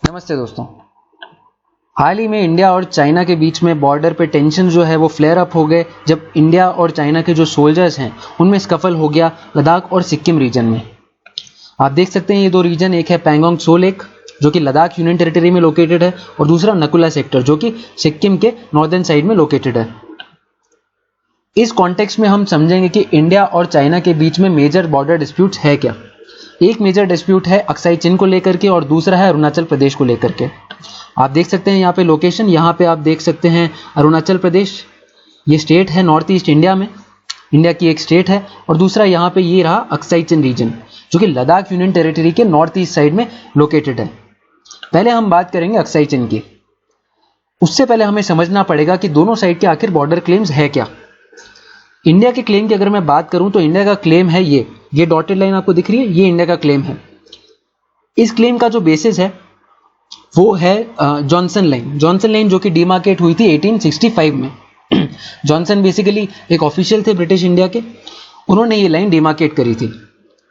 नमस्ते दोस्तों। हाल ही में इंडिया और चाइना के बीच में बॉर्डर पे टेंशन जो है वो फ्लेयर अप हो गए जब इंडिया और चाइना के जो सोल्जर्स हैं उनमें स्कफल हो गया लद्दाख और सिक्किम रीजन में। आप देख सकते हैं ये दो रीजन, एक है पैंगोंग त्सो लेक जो कि लद्दाख यूनियन टेरिटरी में लोकेटेड है और दूसरा नकुला सेक्टर जो कि सिक्किम के नॉर्दर्न साइड में लोकेटेड है। इस कॉन्टेक्स्ट में हम समझेंगे कि इंडिया और चाइना के बीच में मेजर बॉर्डर डिस्प्यूट्स है क्या। एक मेजर डिस्प्यूट है अक्साई चिन को लेकर के और दूसरा है अरुणाचल प्रदेश को लेकर के। आप देख सकते हैं यहाँ पे लोकेशन, यहाँ पे आप देख सकते हैं अरुणाचल प्रदेश, ये स्टेट है नॉर्थ ईस्ट इंडिया में, इंडिया की एक स्टेट है। और दूसरा यहाँ पे ये रहा अक्साई चिन रीजन जो कि लद्दाख यूनियन टेरिटरी के नॉर्थ ईस्ट साइड में लोकेटेड है। पहले हम बात करेंगे अक्साई चिन की। उससे पहले हमें समझना पड़ेगा कि दोनों साइड के आखिर बॉर्डर क्लेम्स है क्या। इंडिया के क्लेम की अगर मैं बात करूं तो इंडिया का क्लेम है ये डॉटेड लाइन आपको दिख रही है, ये इंडिया का क्लेम है। इस क्लेम का जो बेसिस है वो है जॉनसन लाइन जो कि डिमार्केट हुई थी 1865 में। जॉनसन बेसिकली एक ऑफिशियल थे ब्रिटिश इंडिया के, उन्होंने ये लाइन डिमार्केट करी थी।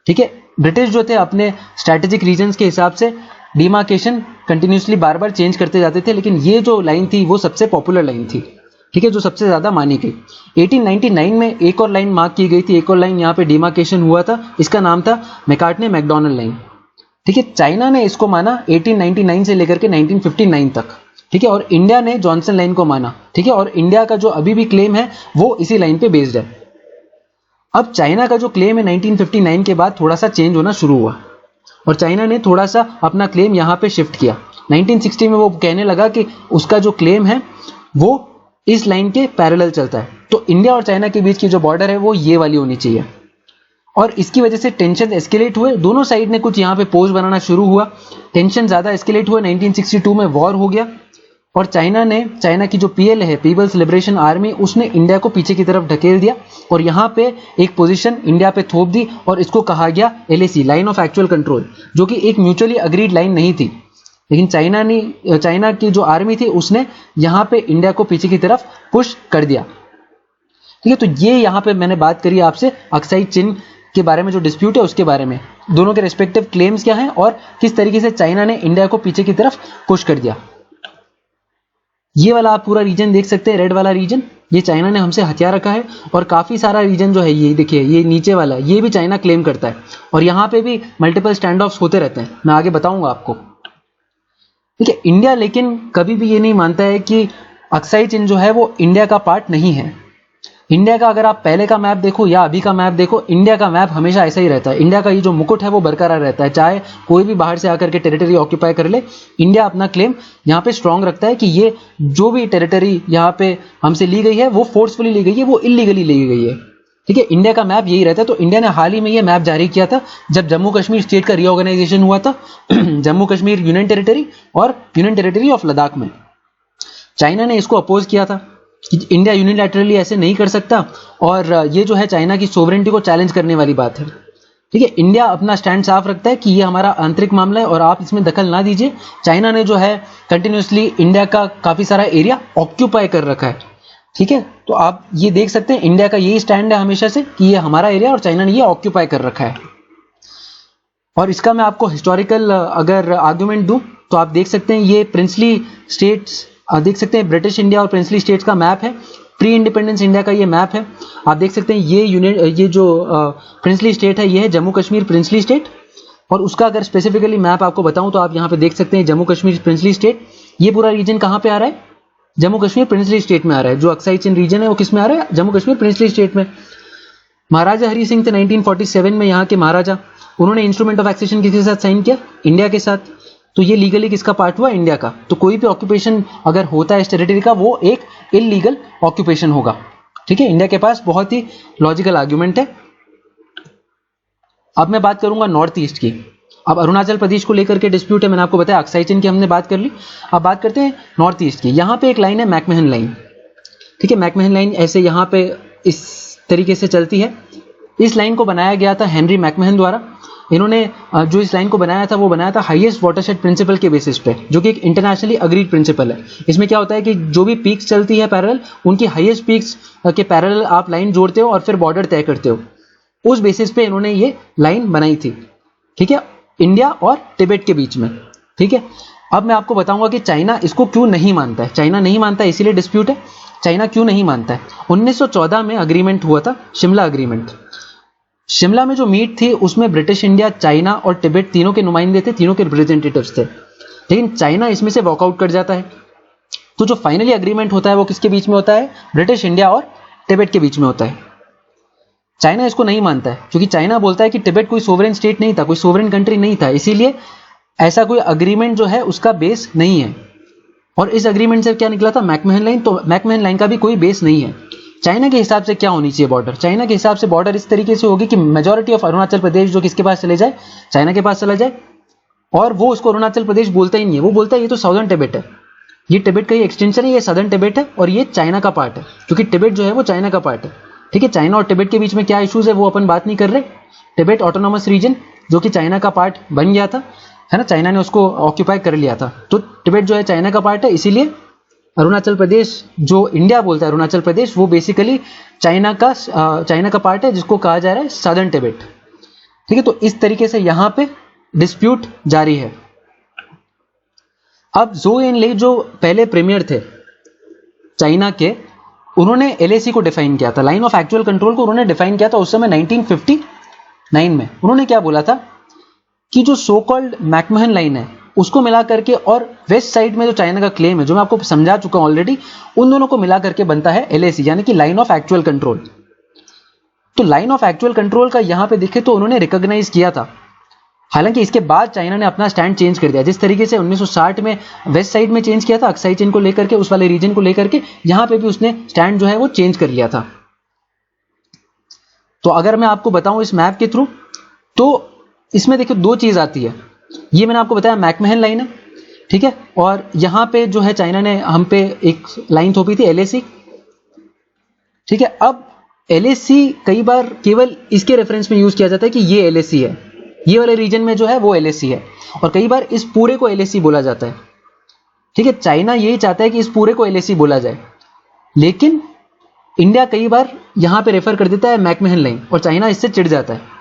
ठीक है, ब्रिटिश जो थे अपने स्ट्रैटेजिक रीजन्स के हिसाब से डिमार्केशन कंटिन्यूसली बार बार चेंज करते जाते थे, लेकिन ये जो लाइन थी वो सबसे पॉपुलर लाइन थी। ठीक है, जो सबसे ज्यादा मानी गई। 1899 में एक और लाइन मार्क की गई थी, एक और लाइन यहाँ पे डिमार्केशन हुआ था, इसका नाम था मैकार्टने मैकडॉनल्ड लाइन। ठीक है, चाइना ने इसको माना 1899 से लेकर के 1959 तक। ठीक है, और इंडिया ने जॉनसन लाइन को माना। ठीक है, और इंडिया का जो अभी भी क्लेम है वो इसी लाइन पे बेस्ड है। अब चाइना का जो क्लेम है 1959 के बाद थोड़ा सा चेंज होना शुरू हुआ और चाइना ने थोड़ा सा अपना क्लेम यहाँ पे शिफ्ट किया। 1960 में वो कहने लगा कि उसका जो क्लेम है वो इस लाइन के पैरेलल चलता है, तो इंडिया और चाइना के बीच की जो बॉर्डर है वो ये वाली होनी चाहिए। और इसकी वजह से टेंशन एस्केलेट हुए, दोनों साइड ने कुछ यहाँ पे पोस्ट बनाना शुरू हुआ, टेंशन ज्यादा एस्केलेट हुआ। 1962 में वॉर हो गया और चाइना की जो पीएल है, पीपल्स लिबरेशन आर्मी, उसने इंडिया को पीछे की तरफ ढकेल दिया और यहाँ पे एक पोजीशन इंडिया पे थोप दी और इसको कहा गया LAC, line of actual control, जो कि एक म्यूचुअली अग्रीड लाइन नहीं थी। लेकिन चाइना की जो आर्मी थी उसने यहाँ पे इंडिया को पीछे की तरफ पुश कर दिया। ठीक है, तो ये यहाँ पे मैंने बात करी आपसे अक्साई चिन के बारे में, जो डिस्प्यूट है उसके बारे में, दोनों के रेस्पेक्टिव क्लेम्स क्या हैं और किस तरीके से चाइना ने इंडिया को पीछे की तरफ पुश कर दिया। ये वाला आप पूरा रीजन देख सकते हैं, रेड वाला रीजन, ये चाइना ने हमसे हथियार रखा है। और काफी सारा रीजन जो है ये देखिए, ये नीचे वाला, ये भी चाइना क्लेम करता है और यहाँ पे भी मल्टीपल स्टैंड ऑफ्स होते रहते हैं, मैं आगे बताऊंगा आपको। ठीक है, इंडिया लेकिन कभी भी ये नहीं मानता है कि अक्साई चिन जो है वो इंडिया का पार्ट नहीं है। इंडिया का अगर आप पहले का मैप देखो या अभी का मैप देखो, इंडिया का मैप हमेशा ऐसा ही रहता है। इंडिया का ये जो मुकुट है वो बरकरार रहता है, चाहे कोई भी बाहर से आकर के टेरिटरी ऑक्यूपाई कर ले, इंडिया अपना क्लेम यहाँ पे स्ट्रांग रखता है कि ये जो भी टेरिटरी यहाँ पे हमसे ली गई है वो फोर्सफुली ली गई है, वो इलीगली ली गई है। ठीक है, इंडिया का मैप यही रहता है। तो इंडिया ने हाल ही में ये मैप जारी किया था जब जम्मू कश्मीर स्टेट का रीऑर्गेनाइजेशन हुआ था, जम्मू कश्मीर यूनियन टेरिटरी और यूनियन टेरिटरी ऑफ लद्दाख में। चाइना ने इसको अपोज किया था कि इंडिया यूनिलैटरली ऐसे नहीं कर सकता और ये जो है चाइना की सोवरेनिटी को चैलेंज करने वाली बात है। ठीक है, इंडिया अपना स्टैंड साफ रखता है कि ये हमारा आंतरिक मामला है और आप इसमें दखल ना दीजिए। चाइना ने जो है कंटिन्यूसली इंडिया का काफी सारा एरिया ऑक्यूपाई कर रखा है। ठीक है, तो आप ये देख सकते हैं इंडिया का यही स्टैंड है हमेशा से कि ये हमारा एरिया और चाइना ने ये ऑक्यूपाई कर रखा है। और इसका मैं आपको हिस्टोरिकल अगर आर्गुमेंट दूं तो आप देख सकते हैं ये प्रिंसली स्टेट्स, आप देख सकते हैं ब्रिटिश इंडिया और प्रिंसली स्टेट्स का मैप है, प्री इंडिपेंडेंस इंडिया का ये मैप है। आप देख सकते हैं ये जो प्रिंसली स्टेट है ये है जम्मू कश्मीर प्रिंसली स्टेट। और उसका अगर स्पेसिफिकली मैप आपको बताऊं तो आप यहाँ पे देख सकते हैं जम्मू कश्मीर प्रिंसली स्टेट। ये पूरा रीजन कहाँ पे आ रहा है? जम्मू कश्मीर प्रिंसली स्टेट में आ रहा है। जो अक्साई चिन रीजन है वो किस में आ रहा है? जम्मू कश्मीर प्रिंसली स्टेट में। महाराजा हरि सिंह थे 1947 में यहाँ के महाराजा, उन्होंने इंस्ट्रूमेंट ऑफ एक्सेशन किसके साथ साइन किया? इंडिया के साथ। तो ये लीगली किसका पार्ट हुआ? इंडिया का। तो कोई भी ऑक्यूपेशन अगर होता है इस टेरिटरी का वो एक इलीगल ऑक्यूपेशन होगा। ठीक है, इंडिया के पास बहुत ही लॉजिकल आर्ग्यूमेंट है। अब मैं बात करूंगा नॉर्थ ईस्ट की। अब अरुणाचल प्रदेश को लेकर के डिस्प्यूट है, मैंने आपको बताया अक्साई चिन की हमने बात कर ली। अब बात करते हैं नॉर्थ ईस्ट की। यहाँ पे एक लाइन है मैकमहन लाइन। ठीक है, मैकमहन लाइन ऐसे यहाँ पे इस तरीके से चलती है। इस लाइन को बनाया गया था हेनरी मैकमहन द्वारा। इन्होंने जो इस लाइन को बनाया था वो बनाया था हाईएस्ट वाटरशेड प्रिंसिपल के बेसिस पे, जो कि एक इंटरनेशनली अग्रीड प्रिंसिपल है। इसमें क्या होता है कि जो भी पीक्स चलती है पैरेलल, उनकी हाईएस्ट पीक्स के पैरेलल आप लाइन जोड़ते हो और फिर बॉर्डर तय करते हो। उस बेसिस पे इन्होंने ये लाइन बनाई थी। ठीक है, इंडिया और तिब्बत के बीच में। ठीक है, अब मैं आपको बताऊंगा कि चाइना इसको क्यों नहीं मानता है। चाइना नहीं मानता है इसीलिए डिस्प्यूट है। चाइना क्यों नहीं मानता है? 1914 में अग्रीमेंट हुआ था, शिमला अग्रीमेंट। शिमला में जो मीट थी उसमें ब्रिटिश इंडिया, चाइना और तिब्बत तीनों के नुमाइंदे थे, तीनों के रिप्रेजेंटेटिव्स थे, लेकिन चाइना इसमें से वॉकआउट कर जाता है। तो जो फाइनली अग्रीमेंट होता है वो किसके बीच में होता है? ब्रिटिश इंडिया और तिब्बत के बीच में होता है। चाइना इसको नहीं मानता है क्योंकि चाइना बोलता है कि तिब्बत कोई सोवरेन स्टेट नहीं था, कोई सोवरेन कंट्री नहीं था, इसीलिए ऐसा कोई अग्रीमेंट जो है उसका बेस नहीं है। और इस अग्रीमेंट से क्या निकला था? मैकमहन लाइन। तो मैकमहन लाइन का भी कोई बेस नहीं है। चाइना के हिसाब से क्या होनी चाहिए बॉर्डर? चाइना के हिसाब से बॉर्डर इस तरीके से होगी कि मेजॉरिटी ऑफ अरुणाचल प्रदेश जो किसके पास चले जाए? चाइना के पास चला जाए। और वो उसको अरुणाचल प्रदेश बोलता ही नहीं है, वो बोलता है ये तो साउदर्न तिब्बत है, ये तिब्बत का ही एक्सटेंशन है, ये सदर्न तिब्बत है और ये चाइना का पार्ट है, क्योंकि तिब्बत जो है वो चाइना का पार्ट है। ठीक है, चाइना और तिब्बत के बीच में क्या इश्यूज है वो अपन बात नहीं कर रहे। तिब्बत ऑटोनॉमस रीजन जो कि चाइना का पार्ट बन गया था, है ना, चाइना ने उसको ऑक्यूपाई कर लिया था, तो तिब्बत जो है चाइना का पार्ट है, इसीलिए अरुणाचल प्रदेश जो इंडिया बोलता है अरुणाचल प्रदेश, वो बेसिकली चाइना का पार्ट है जिसको कहा जा रहा है सदर्न तिब्बत। ठीक है, तो इस तरीके से यहां पे डिस्प्यूट जारी है। अब ज़ोउ एनलाई जो पहले प्रीमियर थे चाइना के, उन्होंने एलएसी को डिफाइन किया था, लाइन ऑफ एक्चुअल कंट्रोल को उन्होंने डिफाइन किया था उस समय 1959 में। उन्होंने क्या बोला था कि जो सो कॉल्ड मैकमहन लाइन है उसको मिला करके और वेस्ट साइड में जो चाइना का क्लेम है, जो मैं आपको समझा चुका हूं ऑलरेडी, उन दोनों को मिला करके बनता है एलएसी, यानी कि लाइन ऑफ एक्चुअल कंट्रोल। तो लाइन ऑफ एक्चुअल कंट्रोल का यहां पे देखे तो उन्होंने रिकॉग्नाइज किया था। हालांकि इसके बाद चाइना ने अपना स्टैंड चेंज कर दिया, जिस तरीके से 1960 में वेस्ट साइड में चेंज किया था अक्साई चेन को लेकर के, उस वाले रीजन को लेकर के, यहां पे भी उसने स्टैंड जो है वो चेंज कर लिया था। तो अगर मैं आपको बताऊं इस मैप के थ्रू, तो इसमें देखिए दो चीज आती है। ये मैंने आपको बताया मैकमहन लाइन है, ठीक है, और यहां पे जो है चाइना ने हम पे एक लाइन थोपी थी एलएसी। ठीक है, अब एलएसी कई बार केवल इसके रेफरेंस में यूज किया जाता है कि ये एलएसी है, ये वाले रीजन में जो है वो एलएसी है, और कई बार इस पूरे को एलएसी बोला जाता है। ठीक है, चाइना यही चाहता है कि इस पूरे को एलएसी बोला जाए, लेकिन इंडिया कई बार यहां पे रेफर कर देता है मैकमहन लाइन और चाइना इससे चिढ़ जाता है।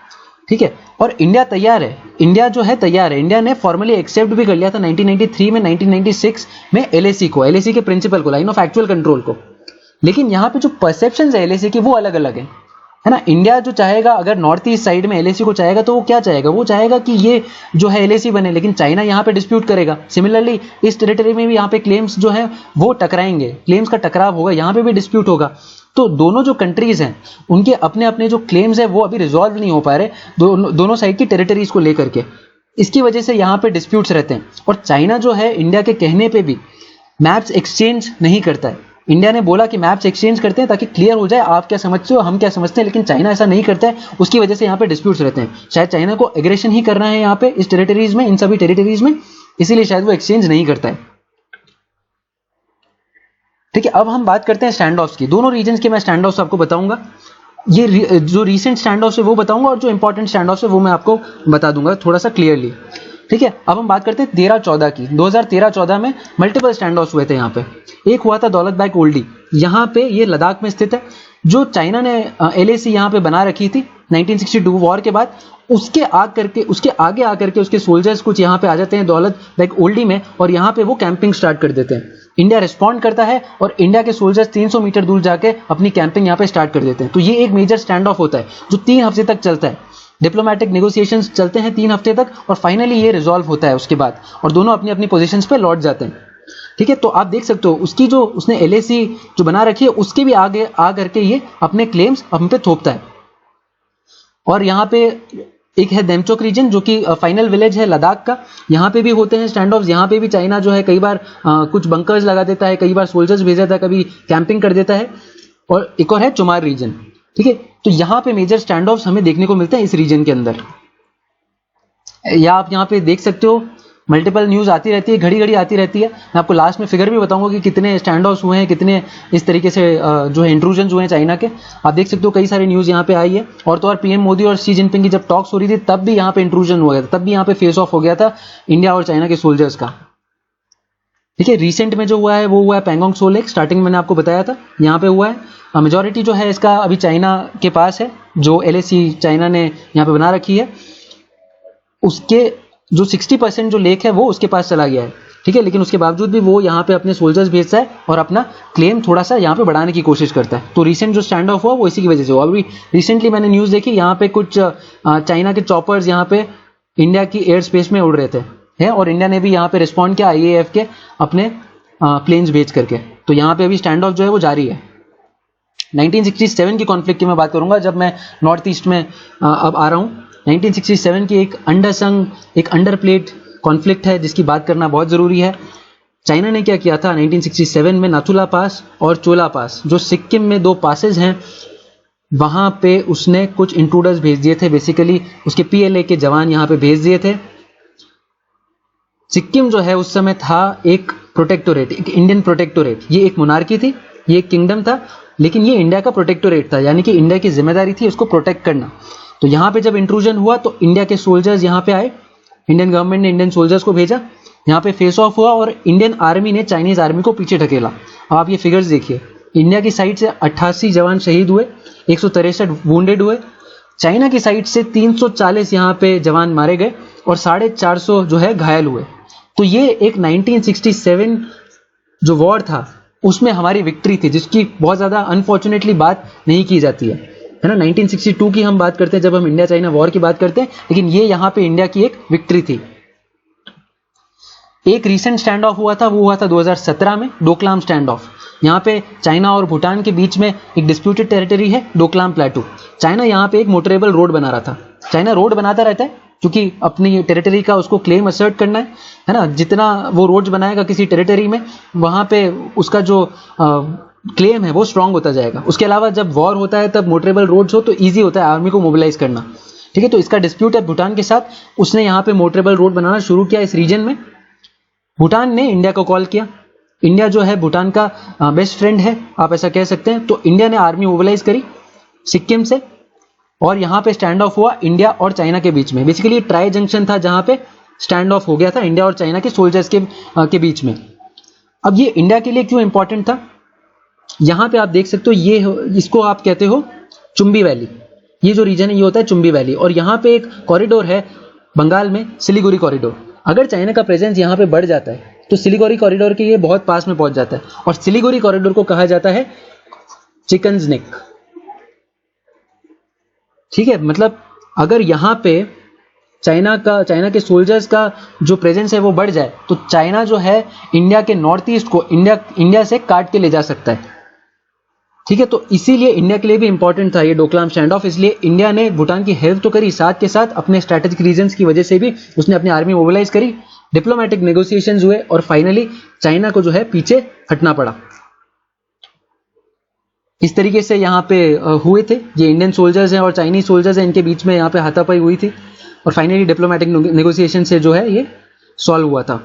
ठीक है, और इंडिया तैयार है, इंडिया जो है तैयार है, इंडिया ने फॉर्मली एक्सेप्ट भी कर लिया था 1993 में, 1996 में एलएसी को, एलएसी के प्रिंसिपल को, लाइन ऑफ एक्चुअल कंट्रोल को। लेकिन यहां पे जो परसेप्शन है एलएसी की वो अलग अलग है ना। इंडिया जो चाहेगा, अगर नॉर्थ ईस्ट साइड में एलएसी को चाहेगा तो वो क्या चाहेगा? वो चाहेगा कि ये जो है एलएसी बने, लेकिन चाइना यहां पे डिस्प्यूट करेगा। सिमिलरली इस टेरिटरी में भी यहां पे क्लेम्स जो है वो टकराएंगे, क्लेम्स का टकराव होगा, यहां पे भी डिस्प्यूट होगा। तो दोनों जो कंट्रीज हैं उनके अपने अपने जो क्लेम्स है वो अभी रिजॉल्व नहीं हो पा रहे, दोनों साइड की टेरिटरीज को लेकर के, इसकी वजह से यहां पे डिस्प्यूट्स रहते हैं। और चाइना जो है इंडिया के कहने पे भी मैप्स एक्सचेंज नहीं करता है। इंडिया ने बोला कि मैप्स एक्सचेंज करते हैं ताकि क्लियर हो जाए आप क्या समझते हो, हम क्या समझते हैं, लेकिन चाइना ऐसा नहीं करता है, उसकी वजह से यहाँ पे डिस्प्यूट्स रहते हैं। शायद चाइना को एग्रेशन ही करना है यहाँ पे इस टेरिटरीज में, इन सभी टेरिटरीज में, इसीलिए शायद वो एक्सचेंज नहीं करता है। ठीक है, अब हम बात करते हैं स्टैंड ऑफ्स की। दोनों रीजन्स के मैं स्टैंड ऑफ्स आपको बताऊंगा, ये जो रीसेंट स्टैंड ऑफ्स है वो बताऊंगा, और जो इंपॉर्टेंट स्टैंड ऑफ्स है वो मैं आपको बता दूंगा थोड़ा सा क्लियरली। ठीक है, अब हम बात करते हैं 13-14 की। 2013-14 में मल्टीपल स्टैंड ऑफ्स हुए थे यहाँ पे। एक हुआ था दौलत बेग ओल्डी, यहाँ पे ये लद्दाख में स्थित है, जो चाइना ने एलएसी यहाँ पे बना रखी थी 1962 वॉर के बाद। उसके आगे आकर के उसके सोल्जर्स कुछ यहाँ पे आ जाते हैं दौलत बेग ओल्डी में, और यहाँ पे वो कैंपिंग स्टार्ट कर देते हैं। इंडिया रिस्पॉन्ड करता है और इंडिया के सोल्जर्स 300 मीटर दूर जाके अपनी कैंपिंग यहाँ पे स्टार्ट कर देते हैं। तो ये एक मेजर स्टैंड ऑफ होता है जो 3 हफ्ते तक चलता है। डिप्लोमेटिक नेगोशिएशंस चलते हैं 3 हफ्ते तक, और फाइनली ये रिजॉल्व होता है उसके बाद, और दोनों अपनी अपनी पोजीशंस पे लौट जाते हैं। ठीक है, तो आप देख सकते हो उसकी जो उसने एलएसी जो बना रखी है उसके भी आगे आ करके ये अपने क्लेम्स हम पे थोपता है। और यहाँ पे एक है देमचोक रीजन जो कि फाइनल विलेज है लद्दाख का, यहाँ पे भी होते हैं स्टैंड ऑफ। यहाँ पे भी चाइना जो है कई बार कुछ बंकर्स लगा देता है, कई बार सोल्जर्स भेज देता है, कभी कैंपिंग कर देता है। और एक और है चुमार रीजन। ठीक है, तो यहाँ पे मेजर स्टैंड ऑफ्स हमें देखने को मिलते हैं इस रीजन के अंदर। या आप यहाँ पे देख सकते हो मल्टीपल न्यूज आती रहती है, घड़ी घड़ी आती रहती है। मैं आपको लास्ट में फिगर भी बताऊंगा कि कितने स्टैंड ऑफ्स हुए हैं, कितने इस तरीके से जो है इंट्रूजन हुए हैं चाइना के। आप देख सकते हो कई सारी न्यूज यहाँ पे आई है। और तो और पीएम मोदी और शी जिनपिंग की जब टॉक्स हो रही थी तब भी यहाँ पे इंट्रूजन हुआ था, तब भी यहाँ पे फेस ऑफ हो गया था इंडिया और चाइना के सोल्जर्स का। ठीक है, रिसेंट में जो हुआ है वो हुआ है पैंगोंग सो लेक, स्टार्टिंग मैंने आपको बताया था, यहाँ पे हुआ है। मेजोरिटी जो है इसका अभी चाइना के पास है, जो एलएसी चाइना ने यहाँ पे बना रखी है, उसके जो 60% जो लेक है वो उसके पास चला गया है। ठीक ठीक है, लेकिन उसके बावजूद भी वो यहाँ पे अपने सोल्जर्स भेजता है और अपना क्लेम थोड़ा सा यहाँ पे बढ़ाने की कोशिश करता है। तो रिसेंट जो स्टैंड ऑफ हुआ वो इसी की वजह से हुआ। अभी रिसेंटली मैंने न्यूज़ देखी, यहाँ पे कुछ चाइना के चॉपर्स यहाँ पे इंडिया की एयर स्पेस में उड़ रहे थे है, और इंडिया ने भी यहाँ पे रिस्पॉन्ड किया IAF के अपने प्लेन्स भेज करके। तो यहाँ पे अभी स्टैंड ऑफ जो है वो जारी है। 1967 की कॉन्फ्लिक्ट की मैं बात करूंगा, जब मैं नॉर्थ ईस्ट में अब आ रहा हूँ। 1967 की एक अंडरसंग, एक अंडरप्लेड कॉन्फ्लिक्ट है जिसकी बात करना बहुत ज़रूरी है। चाइना ने क्या किया था 1967 में, नाथुला पास और चोला पास, जो सिक्किम में दो पासेज हैं, वहाँ पे उसने कुछ इंट्रूडर्स भेज दिए थे। बेसिकली उसके PLA के जवान यहाँ पे भेज दिए थे। सिक्किम जो है उस समय था एक प्रोटेक्टोरेट, एक इंडियन प्रोटेक्टोरेट। ये एक मोनार्की थी, ये एक किंगडम था, लेकिन ये इंडिया का प्रोटेक्टोरेट था, यानी कि इंडिया की जिम्मेदारी थी उसको प्रोटेक्ट करना। तो यहाँ पे जब इंट्रूजन हुआ तो इंडिया के सोल्जर्स यहाँ पे आए, इंडियन गवर्नमेंट ने इंडियन सोल्जर्स को भेजा, यहाँ पे फेस ऑफ हुआ और इंडियन आर्मी ने चाइनीज आर्मी को पीछे ढकेला। अब आप ये फिगर्स देखिए, इंडिया की साइड से 88 जवान शहीद हुए, 163 वुंडेड हुए। चाइना की साइड से 340 यहाँ पे जवान मारे गए और 450 जो है घायल हुए। तो ये एक 1967 जो वॉर था उसमें हमारी विक्ट्री थी, जिसकी बहुत ज़्यादा अनफॉर्चुनेटली बात नहीं की जाती है ना। 1962 की हम बात करते हैं जब हम इंडिया चाइना वॉर की बात करते हैं, लेकिन ये यहाँ पे इंडिया की एक विक्ट्री थी। एक रीसेंट स्टैंड ऑफ हुआ था, वो हुआ था 2017 में, डोकलाम स्टैंड ऑफ। यहाँ पे चाइना और भूटान के बीच में एक डिस्प्यूटेड टेरिटरी है डोकलाम प्लेटू। चाइना यहाँ पे एक मोटरेबल रोड बना रहा था। चाइना रोड बनाता रहता है क्योंकि अपनी टेरिटरी का उसको क्लेम असर्ट करना है ना। जितना वो रोड्स बनाएगा किसी टेरिटरी में, वहाँ पे उसका जो क्लेम है वो स्ट्रांग होता जाएगा। उसके अलावा जब वॉर होता है तब मोटरेबल रोड्स हो तो ईजी होता है आर्मी को मोबिलाइज करना। ठीक है, तो इसका डिस्प्यूट है भूटान के साथ। उसने यहाँ पे मोटरेबल रोड बनाना शुरू किया इस रीजन में। भूटान ने इंडिया को कॉल किया। इंडिया जो है भूटान का बेस्ट फ्रेंड है, आप ऐसा कह सकते हैं। तो इंडिया ने आर्मी मोबिलाइज करी सिक्किम से और यहाँ पे स्टैंड ऑफ हुआ इंडिया और चाइना के बीच में। बेसिकली ट्राई जंक्शन था जहाँ पे स्टैंड ऑफ हो गया था इंडिया और चाइना के सोल्जर्स के बीच में। अब ये इंडिया के लिए क्यों इंपॉर्टेंट था, यहाँ पे आप देख सकते हो, ये इसको आप कहते हो चुंबी वैली। ये जो रीजन है ये होता है चुंबी वैली, और यहाँ पे एक कॉरिडोर है बंगाल में, सिलीगुड़ी कॉरिडोर। अगर चाइना का प्रेजेंस यहाँ पे बढ़ जाता है तो सिलीगुड़ी कॉरिडोर के ये बहुत पास में पहुंच जाता है, और सिलीगुड़ी कॉरिडोर को कहा जाता है चिकन्स नेक। ठीक है, मतलब अगर यहाँ पे चाइना के सोल्जर्स का जो प्रेजेंस है वो बढ़ जाए तो चाइना जो है इंडिया के नॉर्थ ईस्ट को इंडिया से काट के ले जा सकता है। ठीक है, तो इसीलिए इंडिया के लिए भी इंपॉर्टेंट था ये डोकलाम स्टैंड ऑफ। इसलिए इंडिया ने भूटान की हेल्प तो करी, साथ के साथ अपने स्ट्रैटेजिक रीजंस की वजह से भी उसने अपनी आर्मी मोबिलाइज करी, डिप्लोमेटिक नेगोशिएशंस हुए और फाइनली चाइना को जो है पीछे हटना पड़ा। इस तरीके से यहाँ पे हुए थे। ये इंडियन सोल्जर्स हैं और चाइनीज सोल्जर्स हैं, इनके बीच में यहाँ पे हाथापाई हुई थी और फाइनली डिप्लोमेटिक नेगोशिएशन से जो है ये सॉल्व हुआ था।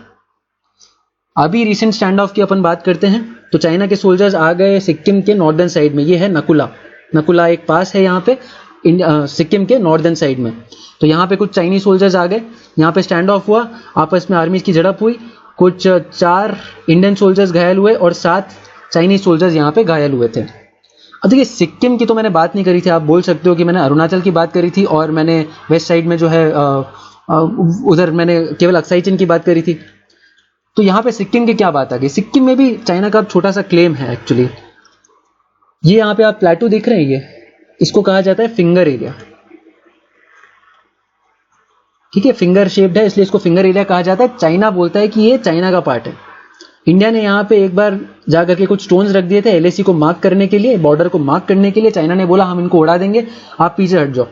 अभी रिसेंट स्टैंड ऑफ की अपन बात करते हैं तो चाइना के सोल्जर्स आ गए सिक्किम के नॉर्दर्न साइड में। ये है नकुला एक पास है यहाँ पे सिक्किम के नॉर्दर्न साइड में। तो यहाँ पे कुछ चाइनीज सोल्जर्स आ गए, यहाँ पे स्टैंड ऑफ हुआ, आपस में आर्मीज की झड़प हुई, कुछ 4 इंडियन सोल्जर्स घायल हुए और 7 चाइनीज सोल्जर्स यहाँ पे घायल हुए थे। अब देखिए, सिक्किम की तो मैंने बात नहीं करी थी। आप बोल सकते हो कि मैंने अरुणाचल की बात करी थी और मैंने वेस्ट साइड में जो है उधर मैंने केवल अक्साई चिन की बात करी थी। तो यहाँ पे सिक्किम की क्या बात आ गई। सिक्किम में भी चाइना का छोटा सा क्लेम है एक्चुअली। ये यहाँ पे आप प्लेटू देख रहे हैं, ये इसको कहा जाता है फिंगर एरिया। ठीक है, फिंगर शेप्ड है इसलिए इसको फिंगर एरिया कहा जाता है। चाइना बोलता है कि ये चाइना का पार्ट है। इंडिया ने यहाँ पे एक बार जाकर के कुछ स्टोन्स रख दिए थे LAC को मार्क करने के लिए, बॉर्डर को मार्क करने के लिए। चाइना ने बोला हम इनको उड़ा देंगे, आप पीछे हट जाओ।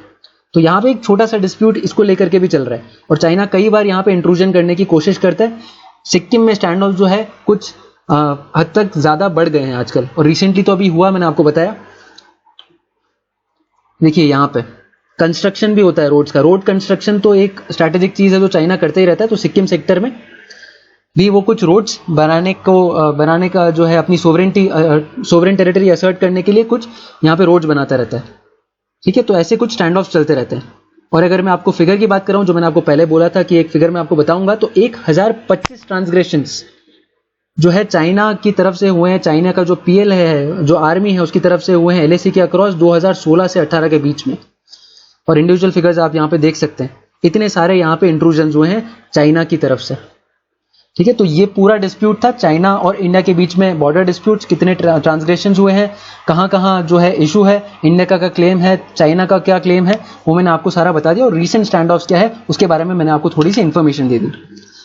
तो यहाँ पे एक छोटा सा डिस्प्यूट इसको लेकर के भी चल रहा है और चाइना कई बार यहाँ पे इंट्रूजन करने की कोशिश करता है। सिक्किम में स्टैंड ऑफ जो है कुछ हद तक ज्यादा बढ़ गए हैं आजकल, और रिसेंटली तो अभी हुआ, मैंने आपको बताया। देखिए यहाँ पे कंस्ट्रक्शन भी होता है रोड्स का। रोड कंस्ट्रक्शन तो एक स्ट्रैटेजिक चीज है जो चाइना करते ही रहता है। तो सिक्किम सेक्टर में भी वो कुछ रोड्स बनाने का जो है अपनी सोवरेन टेरिटरी असर्ट करने के लिए कुछ यहाँ पे रोड्स बनाता रहता है। ठीक है, तो ऐसे कुछ स्टैंड ऑफ चलते रहते हैं। और अगर मैं आपको फिगर की बात कर रहा हूं, जो मैंने आपको पहले बोला था कि एक फिगर मैं आपको बताऊंगा, तो 1025 ट्रांसग्रेशंस जो है चाइना की तरफ से हुए हैं। चाइना का जो PL है, जो आर्मी है, उसकी तरफ से हुए हैं LAC के अक्रॉस 2016 से 18 के बीच में। और इंडिविजुअल फिगर्स आप यहाँ पे देख सकते हैं। इतने सारे यहाँ पे इंट्रूजन हुए हैं चाइना की तरफ से। ठीक है, तो ये पूरा डिस्प्यूट था चाइना और इंडिया के बीच में, बॉर्डर डिस्प्यूट्स, कितने ट्रांसग्रेशन हुए हैं, कहाँ कहाँ जो है इशू है, इंडिया का क्लेम है, चाइना का क्या क्लेम है, वो मैंने आपको सारा बता दिया, और रीसेंट स्टैंड ऑफ्स क्या है उसके बारे में मैंने आपको थोड़ी सी इन्फॉर्मेशन दे दी।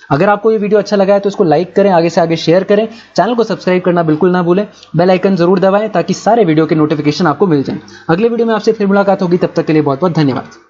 अगर आपको ये वीडियो अच्छा लगा है तो इसको लाइक करें, आगे से आगे शेयर करें, चैनल को सब्सक्राइब करना बिल्कुल ना भूलें, बेल आइकन जरूर दबाएं ताकि सारे वीडियो के नोटिफिकेशन आपको मिल जाएं। अगले वीडियो में आपसे फिर मुलाकात होगी, तब तक के लिए बहुत बहुत धन्यवाद।